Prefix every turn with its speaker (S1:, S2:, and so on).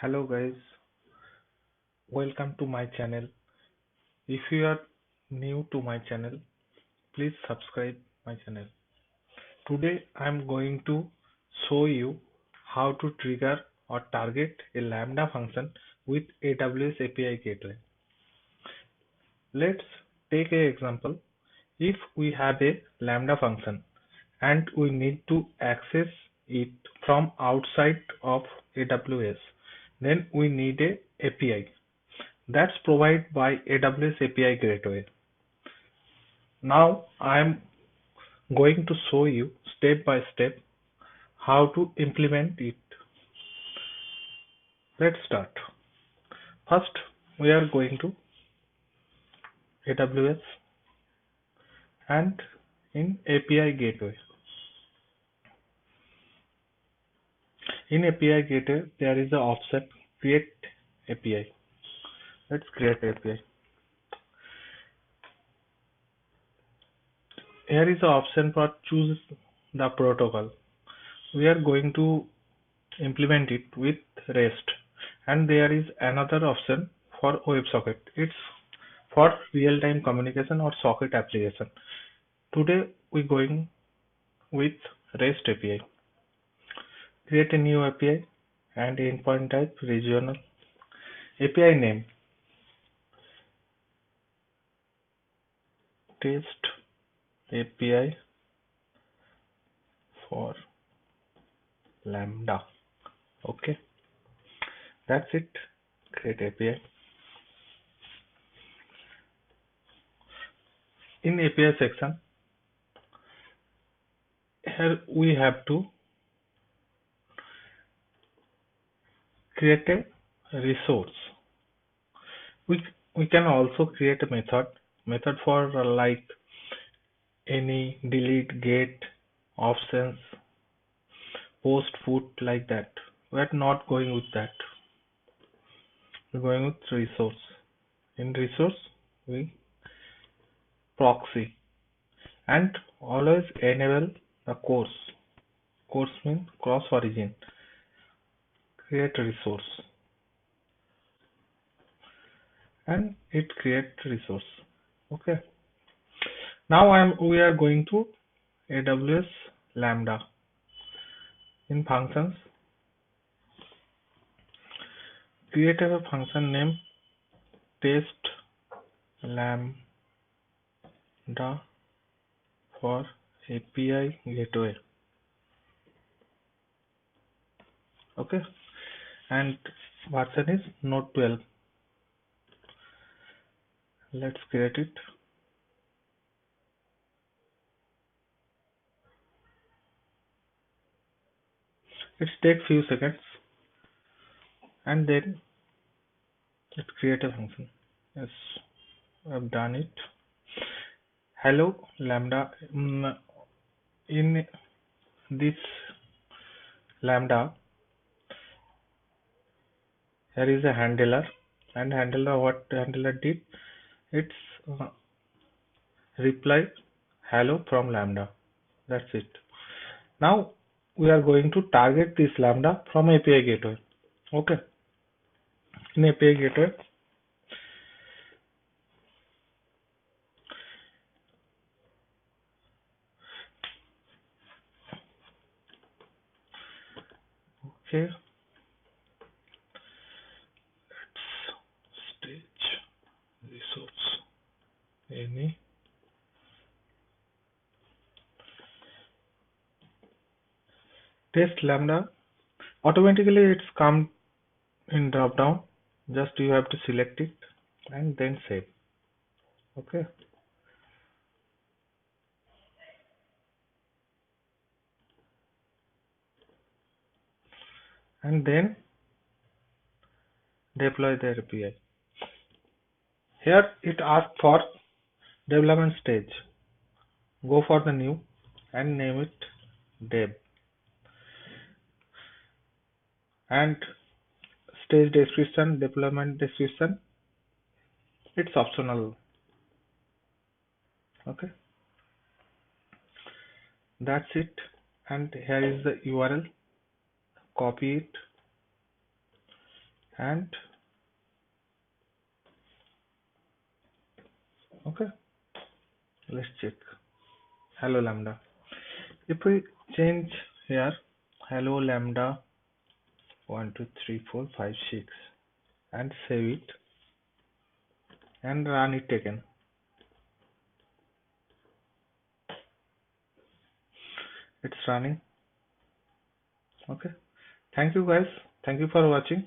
S1: Hello guys, welcome to my channel. If you are new to my channel, please subscribe my channel. Today I am going to show you how to trigger or target a Lambda function with AWS API Gateway. Let's take an example. If we have a Lambda function and we need to access it from outside of AWS, then we need a API that's provided by AWS API Gateway. Now I am going to show you step by step how to implement it. Let's start. First, we are going to AWS and in API Gateway. In API Gateway, there is the option create API. Let's create API. Here is the option for choose the protocol. We are going to implement it with REST, and there is another option for WebSocket. It's for real-time communication or socket application. Today we're going with REST API. Create a new API and endpoint type regional. API name test API for Lambda. Okay, that's it. Create API. In API section, here we have to create a resource. We can also create a method for like any delete, get, options, post, put, like that. We're not going with that. We're going with resource. In resource, we proxy and always enable the course. Course means cross origin. Create resource and it create resource. Okay. Now we are going to AWS Lambda. In functions, create a function name test lambda for API gateway. Okay, and version is Node 12. Let's create it. It takes few seconds and then let's create a function. Yes, I've done it. Hello Lambda. In this Lambda, here is a handler, and handler, what handler did, it's reply hello from Lambda. That's it. Now we are going to target this Lambda from API gateway. Okay. In API gateway, okay, let's stage resource any test Lambda. Automatically it's come in drop down. Just you have to select it and then save. Okay. And then deploy the API. Here it asks for development stage. Go for the new and name it dev. And stage description, deployment description, it's optional. Okay, that's it. And here is the URL. Copy it and okay, let's check. Hello lambda. If we change here, hello lambda 1 2 3 4 5 6 and save it and run it again. It's running. Okay. Thank you guys. Thank you for watching.